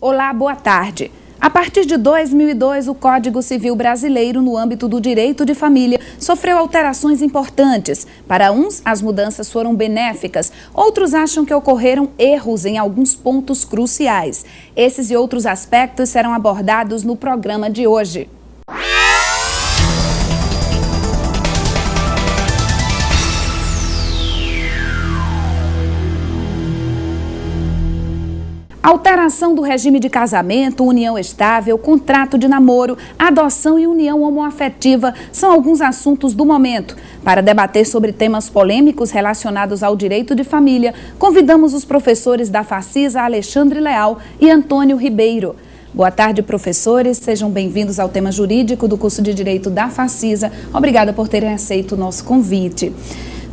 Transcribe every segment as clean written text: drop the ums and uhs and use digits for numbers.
Olá, boa tarde. A partir de 2002, o Código Civil Brasileiro, no âmbito do direito de família, sofreu alterações importantes. Para uns, as mudanças foram benéficas. Outros acham que ocorreram erros em alguns pontos cruciais. Esses e outros aspectos serão abordados no programa de hoje. Alteração do regime de casamento, união estável, contrato de namoro, adoção e união homoafetiva são alguns assuntos do momento. Para debater sobre temas polêmicos relacionados ao direito de família, convidamos os professores da Facisa, Alexandre Leal e Antônio Ribeiro. Boa tarde, professores. Sejam bem-vindos ao tema jurídico do curso de Direito da Facisa. Obrigada por terem aceito o nosso convite.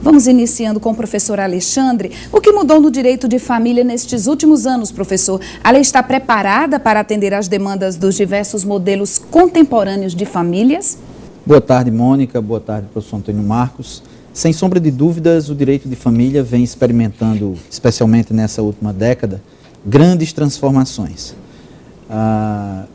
Vamos iniciando com o professor Alexandre. O que mudou no direito de família nestes últimos anos, professor? A lei está preparada para atender às demandas dos diversos modelos contemporâneos de famílias? Boa tarde, Mônica. Boa tarde, professor Antônio Marcos. Sem sombra de dúvidas, o direito de família vem experimentando, especialmente nessa última década, grandes transformações.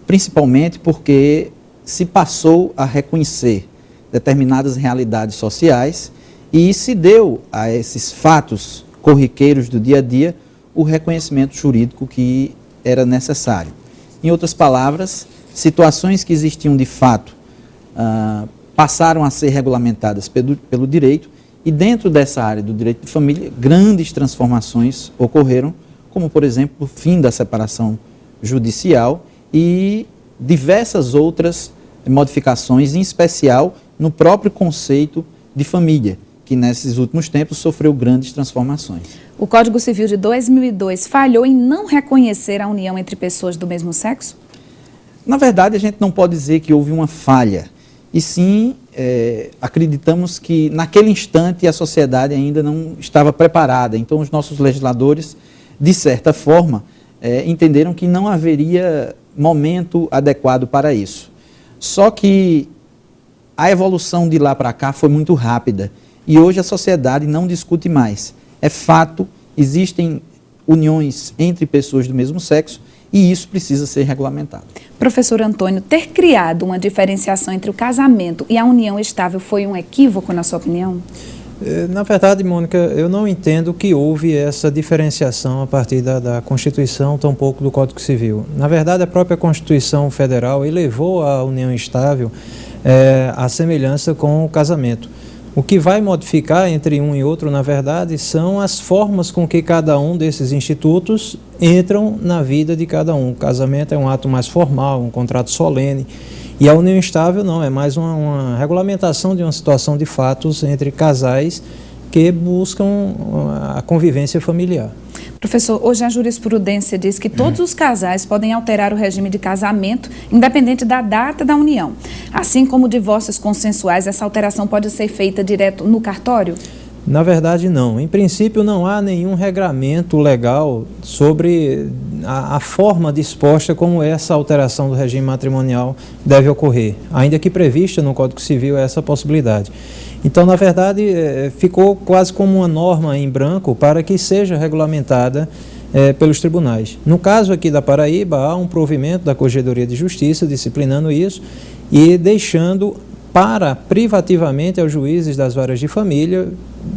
Principalmente porque se passou a reconhecer determinadas realidades sociais e se deu a esses fatos corriqueiros do dia a dia o reconhecimento jurídico que era necessário. Em outras palavras, situações que existiam de fato passaram a ser regulamentadas pelo direito e dentro dessa área do direito de família, grandes transformações ocorreram, como por exemplo o fim da separação judicial e diversas outras modificações, em especial no próprio conceito de família, que nesses últimos tempos sofreu grandes transformações. O Código Civil de 2002 falhou em não reconhecer a união entre pessoas do mesmo sexo? Na verdade, a gente não pode dizer que houve uma falha, e sim acreditamos que naquele instante a sociedade ainda não estava preparada. Então os nossos legisladores, de certa forma, entenderam que não haveria momento adequado para isso. Só que a evolução de lá para cá foi muito rápida. E hoje a sociedade não discute mais. É fato, existem uniões entre pessoas do mesmo sexo e isso precisa ser regulamentado. Professor Antônio, ter criado uma diferenciação entre o casamento e a união estável foi um equívoco, na sua opinião? Na verdade, Mônica, eu não entendo que houve essa diferenciação a partir da Constituição, tampouco do Código Civil. Na verdade, a própria Constituição Federal elevou a união estável à semelhança com o casamento. O que vai modificar entre um e outro, na verdade, são as formas com que cada um desses institutos entram na vida de cada um. O casamento é um ato mais formal, um contrato solene, e a união estável não, é mais uma regulamentação de uma situação de fatos entre casais que buscam a convivência familiar. Professor, hoje a jurisprudência diz que todos os casais podem alterar o regime de casamento, independente da data da união. Assim como divórcios consensuais, essa alteração pode ser feita direto no cartório? Na verdade, não. Em princípio, não há nenhum regramento legal sobre a forma disposta como essa alteração do regime matrimonial deve ocorrer, ainda que prevista no Código Civil essa possibilidade. Então, na verdade, ficou quase como uma norma em branco para que seja regulamentada pelos tribunais. No caso aqui da Paraíba, há um provimento da Corregedoria de Justiça disciplinando isso e deixando privativamente aos juízes das varas de família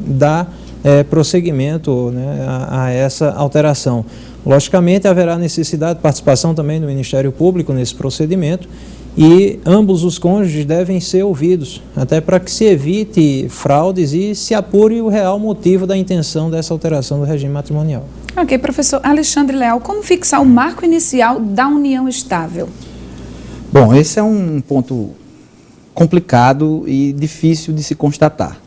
dar prosseguimento, né, a essa alteração. Logicamente, haverá necessidade de participação também do Ministério Público nesse procedimento e ambos os cônjuges devem ser ouvidos, até para que se evite fraudes e se apure o real motivo da intenção dessa alteração do regime matrimonial. Ok, professor Alexandre Leal, como fixar o marco inicial da união estável? Bom, esse é um ponto complicado e difícil de se constatar,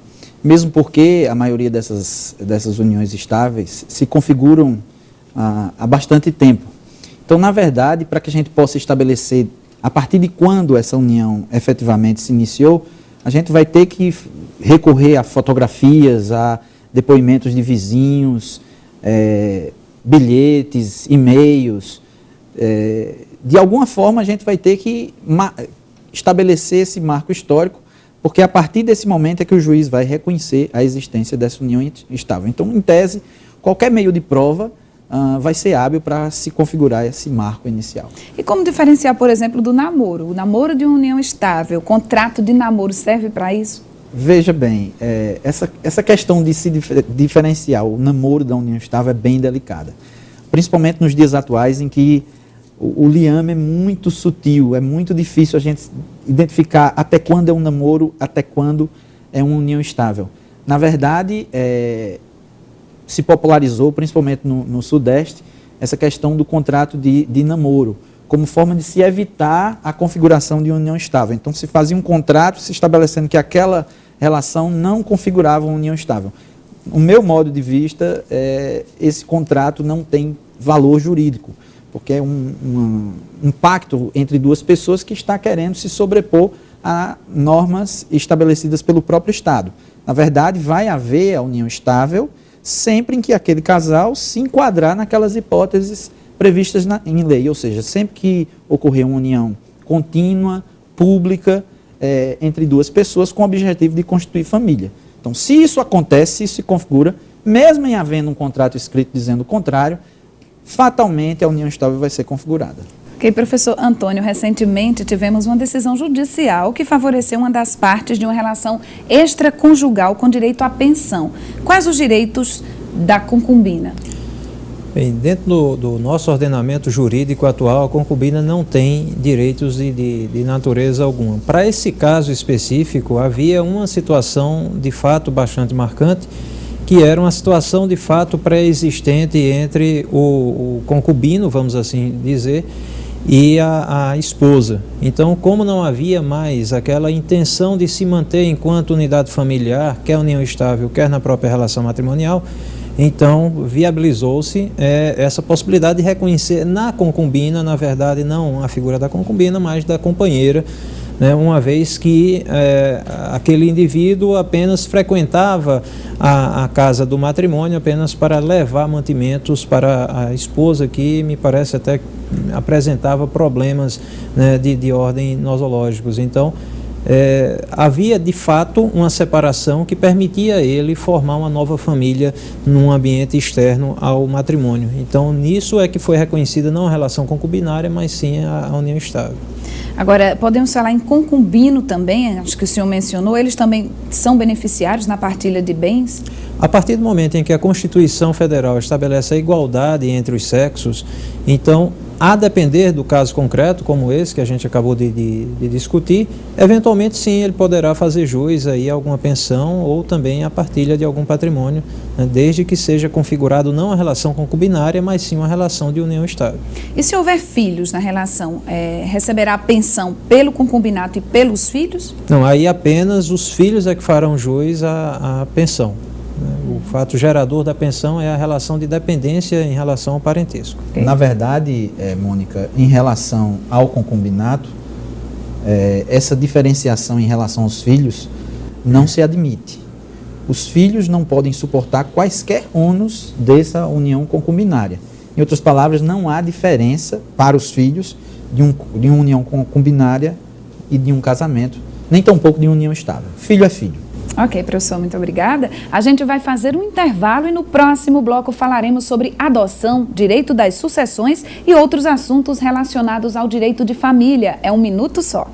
mesmo porque a maioria dessas uniões estáveis se configuram há bastante tempo. Então, na verdade, para que a gente possa estabelecer a partir de quando essa união efetivamente se iniciou, a gente vai ter que recorrer a fotografias, a depoimentos de vizinhos, bilhetes, e-mails. De alguma forma, a gente vai ter que estabelecer esse marco histórico, porque a partir desse momento é que o juiz vai reconhecer a existência dessa união estável. Então, em tese, qualquer meio de prova vai ser hábil para se configurar esse marco inicial. E como diferenciar, por exemplo, do namoro? O namoro de uma união estável, o contrato de namoro serve para isso? Veja bem, essa questão de se diferenciar o namoro da união estável é bem delicada. Principalmente nos dias atuais em que o liame é muito sutil, é muito difícil a gente identificar até quando é um namoro, até quando é uma união estável. Na verdade, se popularizou, principalmente no Sudeste, essa questão do contrato de namoro, como forma de se evitar a configuração de união estável. Então, se fazia um contrato se estabelecendo que aquela relação não configurava uma união estável. O meu modo de vista, esse contrato não tem valor jurídico, porque é um pacto entre duas pessoas que está querendo se sobrepor a normas estabelecidas pelo próprio Estado. Na verdade, vai haver a união estável sempre em que aquele casal se enquadrar naquelas hipóteses previstas em lei, ou seja, sempre que ocorrer uma união contínua, pública, entre duas pessoas com o objetivo de constituir família. Então, se isso acontece, se isso se configura, mesmo em havendo um contrato escrito dizendo o contrário, fatalmente a união estável vai ser configurada. Ok, professor Antônio, recentemente tivemos uma decisão judicial que favoreceu uma das partes de uma relação extraconjugal com direito à pensão. Quais os direitos da concubina? Bem, dentro do nosso ordenamento jurídico atual, a concubina não tem direitos de natureza alguma. Para esse caso específico, havia uma situação de fato bastante marcante, que era uma situação de fato pré-existente entre o concubino, vamos assim dizer, e a esposa. Então, como não havia mais aquela intenção de se manter enquanto unidade familiar, quer união estável, quer na própria relação matrimonial, então viabilizou-se essa possibilidade de reconhecer na concubina, na verdade não a figura da concubina, mas da companheira, né, uma vez que aquele indivíduo apenas frequentava a casa do matrimônio apenas para levar mantimentos para a esposa, que me parece até apresentava problemas, né, de ordem nosológicos. Então, havia de fato uma separação que permitia a ele formar uma nova família num ambiente externo ao matrimônio. Então, nisso é que foi reconhecida não a relação concubinária, mas sim a união estável. Agora, podemos falar em concubino também, acho que o senhor mencionou, eles também são beneficiários na partilha de bens? A partir do momento em que a Constituição Federal estabelece a igualdade entre os sexos, então, a depender do caso concreto, como esse que a gente acabou de discutir, eventualmente sim ele poderá fazer jus aí a alguma pensão ou também a partilha de algum patrimônio, né, desde que seja configurado não a relação concubinária, mas sim uma relação de união estável. E se houver filhos na relação, receberá pensão pelo concubinato e pelos filhos? Não, aí apenas os filhos é que farão jus à pensão. O fato gerador da pensão é a relação de dependência em relação ao parentesco. Na verdade, Mônica, em relação ao concubinato, essa diferenciação em relação aos filhos não se admite. Os filhos não podem suportar quaisquer ônus dessa união concubinária. Em outras palavras, não há diferença para os filhos de uma união concubinária e de um casamento, nem tampouco de união estável. Filho é filho. Ok, professor, muito obrigada. A gente vai fazer um intervalo e no próximo bloco falaremos sobre adoção, direito das sucessões e outros assuntos relacionados ao direito de família. É um minuto só.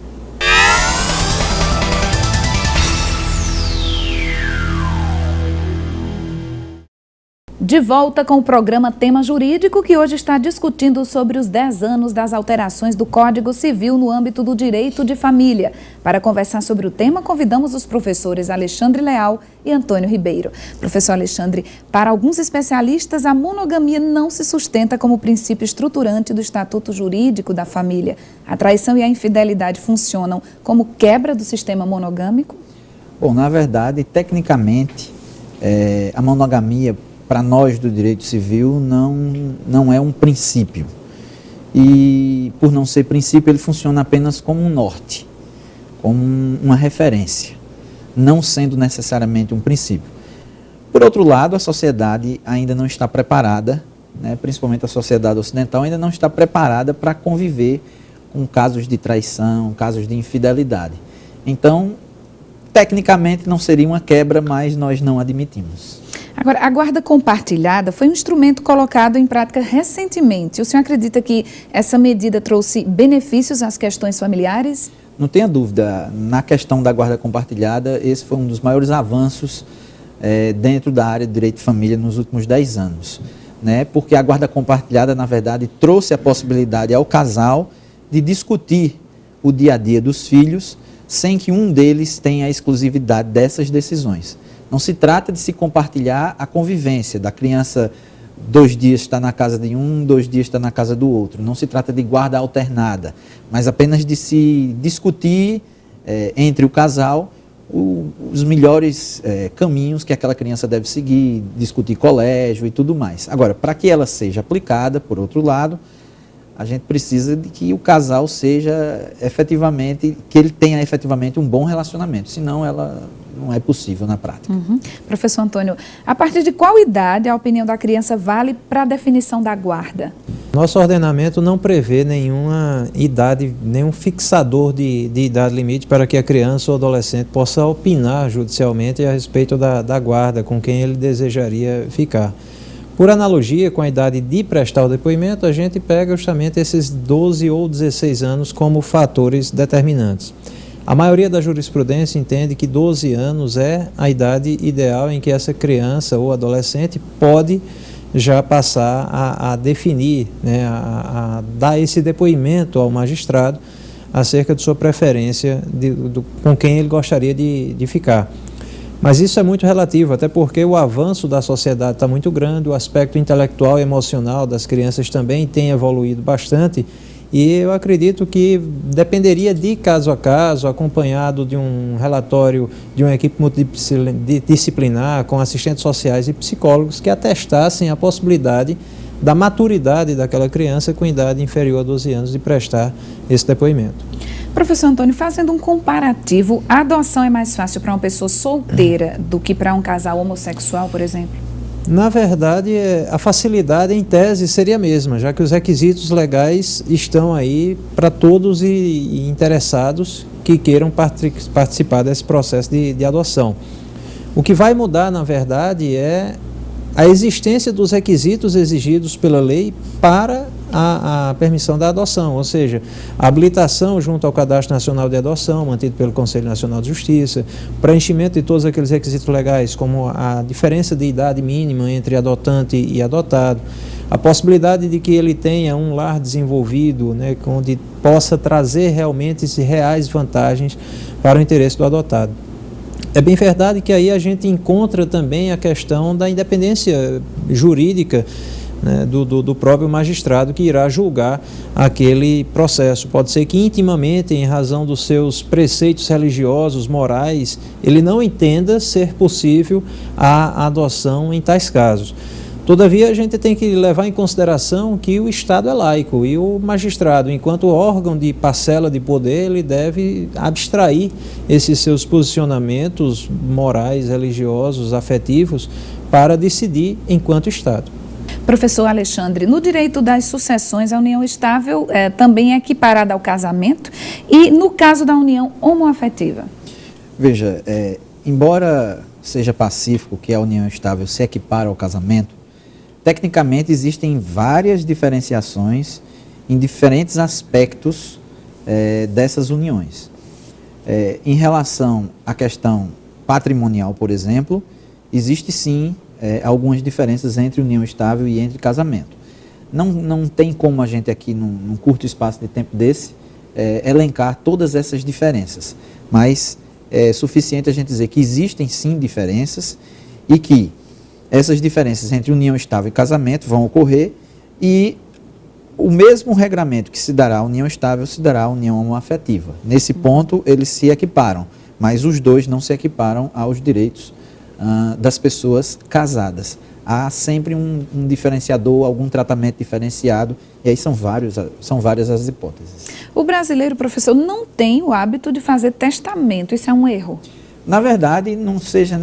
De volta com o programa Tema Jurídico, que hoje está discutindo sobre os 10 anos das alterações do Código Civil no âmbito do direito de família. Para conversar sobre o tema, convidamos os professores Alexandre Leal e Antônio Ribeiro. Professor Alexandre, para alguns especialistas, a monogamia não se sustenta como princípio estruturante do Estatuto Jurídico da Família. A traição e a infidelidade funcionam como quebra do sistema monogâmico? Bom, na verdade, tecnicamente, a monogamia, para nós do direito civil, não é um princípio. E, por não ser princípio, ele funciona apenas como um norte, como uma referência, não sendo necessariamente um princípio. Por outro lado, a sociedade ainda não está preparada, né, principalmente a sociedade ocidental, ainda não está preparada para conviver com casos de traição, casos de infidelidade. Então, tecnicamente não seria uma quebra, mas nós não admitimos. Agora, a guarda compartilhada foi um instrumento colocado em prática recentemente. O senhor acredita que essa medida trouxe benefícios às questões familiares? Não tenha dúvida, na questão da guarda compartilhada, esse foi um dos maiores avanços dentro da área de direito de família nos últimos 10 anos. Né? Porque a guarda compartilhada, na verdade, trouxe a possibilidade ao casal de discutir o dia a dia dos filhos sem que um deles tenha a exclusividade dessas decisões. Não se trata de se compartilhar a convivência da criança. 2 dias está na casa de um, 2 dias está na casa do outro. Não se trata de guarda alternada, mas apenas de se discutir entre o casal os melhores caminhos que aquela criança deve seguir, discutir colégio e tudo mais. Agora, para que ela seja aplicada, por outro lado, a gente precisa de que o casal seja efetivamente, que ele tenha efetivamente um bom relacionamento, senão ela não é possível na prática. Professor Antônio, a partir de qual idade a opinião da criança vale para a definição da guarda? Nosso ordenamento não prevê nenhuma idade, nenhum fixador de idade limite para que a criança ou adolescente possa opinar judicialmente a respeito da guarda, com quem ele desejaria ficar. Por analogia com a idade de prestar o depoimento, a gente pega justamente esses 12 ou 16 anos como fatores determinantes. A maioria da jurisprudência entende que 12 anos é a idade ideal em que essa criança ou adolescente pode já passar a definir, né, a dar esse depoimento ao magistrado acerca de sua preferência com quem ele gostaria de ficar. Mas isso é muito relativo, até porque o avanço da sociedade está muito grande, o aspecto intelectual e emocional das crianças também tem evoluído bastante, e eu acredito que dependeria de caso a caso, acompanhado de um relatório de uma equipe multidisciplinar com assistentes sociais e psicólogos que atestassem a possibilidade da maturidade daquela criança com idade inferior a 12 anos de prestar esse depoimento. Professor Antônio, fazendo um comparativo, a adoção é mais fácil para uma pessoa solteira do que para um casal homossexual, por exemplo? Na verdade, a facilidade em tese seria a mesma, já que os requisitos legais estão aí para todos e interessados que queiram participar desse processo de adoção. O que vai mudar, na verdade, é a existência dos requisitos exigidos pela lei para a permissão da adoção, ou seja, a habilitação junto ao Cadastro Nacional de Adoção, mantido pelo Conselho Nacional de Justiça, preenchimento de todos aqueles requisitos legais, como a diferença de idade mínima entre adotante e adotado, a possibilidade de que ele tenha um lar desenvolvido, né, onde possa trazer realmente reais vantagens para o interesse do adotado. É bem verdade que aí a gente encontra também a questão da independência jurídica, né, do próprio magistrado que irá julgar aquele processo. Pode ser que intimamente, em razão dos seus preceitos religiosos, morais, ele não entenda ser possível a adoção em tais casos. Todavia, a gente tem que levar em consideração que o Estado é laico e o magistrado, enquanto órgão de parcela de poder, ele deve abstrair esses seus posicionamentos morais, religiosos, afetivos, para decidir enquanto Estado. Professor Alexandre, no direito das sucessões, a união estável também é equiparada ao casamento e no caso da união homoafetiva? Veja, embora seja pacífico que a união estável se equipara ao casamento, tecnicamente existem várias diferenciações em diferentes aspectos dessas uniões. Em relação à questão patrimonial, por exemplo, existe sim algumas diferenças entre união estável e entre casamento. Não tem como a gente aqui, num curto espaço de tempo desse, elencar todas essas diferenças, mas é suficiente a gente dizer que existem sim diferenças e que essas diferenças entre união estável e casamento vão ocorrer e o mesmo regramento que se dará à união estável se dará à união homoafetiva. Nesse ponto, eles se equiparam, mas os dois não se equiparam aos direitos das pessoas casadas. Há sempre um diferenciador, algum tratamento diferenciado, e aí são várias as hipóteses. O brasileiro, professor, não tem o hábito de fazer testamento, isso é um erro? Na verdade, não seria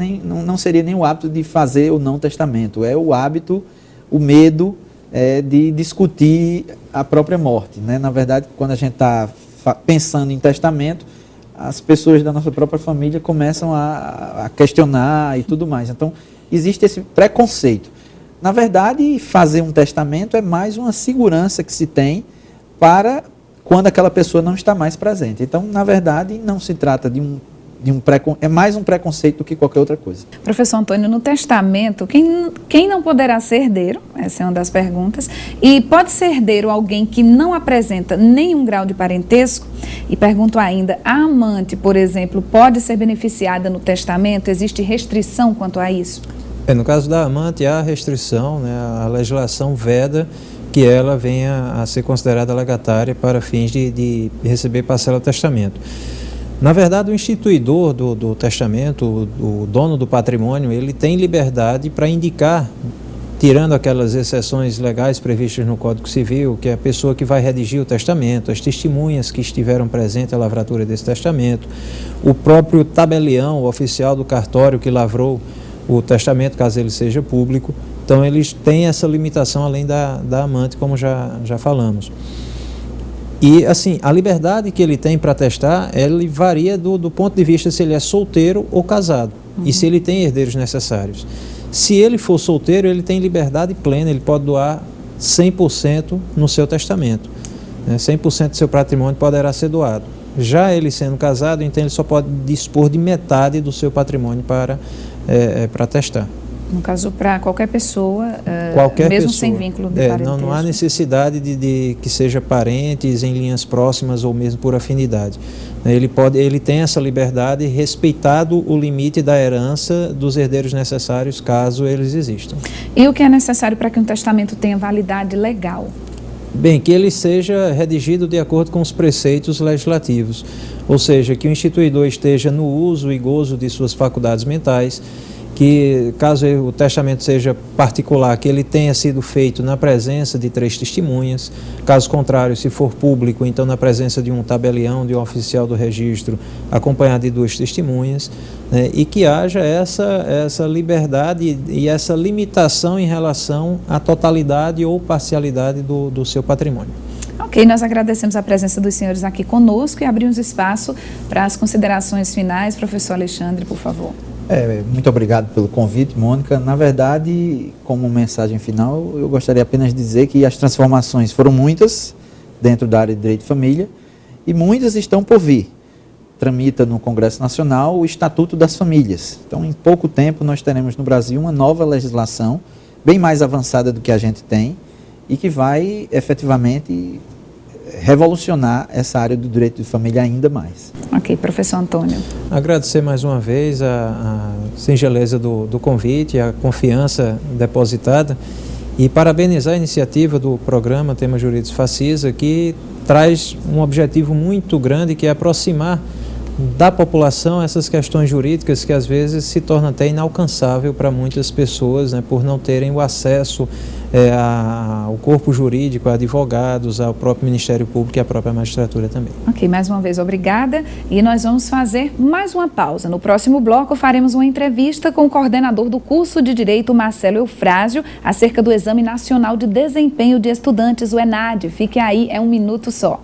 nem o hábito de fazer ou não testamento, é o hábito, o medo de discutir a própria morte, né? Na verdade, quando a gente está pensando em testamento, as pessoas da nossa própria família começam a questionar e tudo mais. Então, existe esse preconceito. Na verdade, fazer um testamento é mais uma segurança que se tem para quando aquela pessoa não está mais presente. Então, na verdade, não se trata é mais um preconceito do que qualquer outra coisa. Professor Antônio, no testamento, quem não poderá ser herdeiro? Essa é uma das perguntas. E pode ser herdeiro alguém que não apresenta nenhum grau de parentesco? E pergunto ainda, a amante, por exemplo, pode ser beneficiada no testamento? Existe restrição quanto a isso? No caso da amante, há restrição, né? A legislação veda que ela venha a ser considerada legatária para fins de receber parcela do testamento. Na verdade, o instituidor do testamento, o dono do patrimônio, ele tem liberdade para indicar, tirando aquelas exceções legais previstas no Código Civil, que é a pessoa que vai redigir o testamento, as testemunhas que estiveram presentes à lavratura desse testamento, o próprio tabelião, o oficial do cartório que lavrou o testamento, caso ele seja público. Então, eles têm essa limitação além da amante, como já falamos. E, assim, a liberdade que ele tem para testar, ele varia do ponto de vista se ele é solteiro ou casado, e se ele tem herdeiros necessários. Se ele for solteiro, ele tem liberdade plena, ele pode doar 100% no seu testamento. 100% do seu patrimônio poderá ser doado. Já ele sendo casado, então ele só pode dispor de metade do seu patrimônio para testar. No caso, para qualquer pessoa, mesmo sem vínculo de parentesco. Não há necessidade de que seja parentes em linhas próximas ou mesmo por afinidade. Ele tem essa liberdade, respeitado o limite da herança dos herdeiros necessários, caso eles existam. E o que é necessário para que um testamento tenha validade legal? Bem, que ele seja redigido de acordo com os preceitos legislativos, ou seja, que o instituidor esteja no uso e gozo de suas faculdades mentais, que caso o testamento seja particular, que ele tenha sido feito na presença de 3 testemunhas, caso contrário, se for público, então na presença de um tabelião, de um oficial do registro, acompanhado de 2 testemunhas, né, e que haja essa liberdade e essa limitação em relação à totalidade ou parcialidade do seu patrimônio. Ok, nós agradecemos a presença dos senhores aqui conosco e abrimos espaço para as considerações finais. Professor Alexandre, por favor. Muito obrigado pelo convite, Mônica. Na verdade, como mensagem final, eu gostaria apenas de dizer que as transformações foram muitas dentro da área de Direito de Família e muitas estão por vir. Tramita no Congresso Nacional o Estatuto das Famílias. Então, em pouco tempo, nós teremos no Brasil uma nova legislação, bem mais avançada do que a gente tem, e que vai efetivamente revolucionar essa área do direito de família ainda mais. Ok, professor Antônio. Agradecer mais uma vez a singeleza do convite, a confiança depositada e parabenizar a iniciativa do programa Temas Jurídicos Facisa, que traz um objetivo muito grande, que é aproximar da população essas questões jurídicas que às vezes se tornam até inalcançável para muitas pessoas, né, por não terem o acesso ao corpo jurídico, a advogados, ao próprio Ministério Público e à própria magistratura também. Ok, mais uma vez obrigada e nós vamos fazer mais uma pausa. No próximo bloco faremos uma entrevista com o coordenador do curso de Direito, Marcelo Eufrásio, acerca do Exame Nacional de Desempenho de Estudantes, o ENAD. Fique aí, é um minuto só.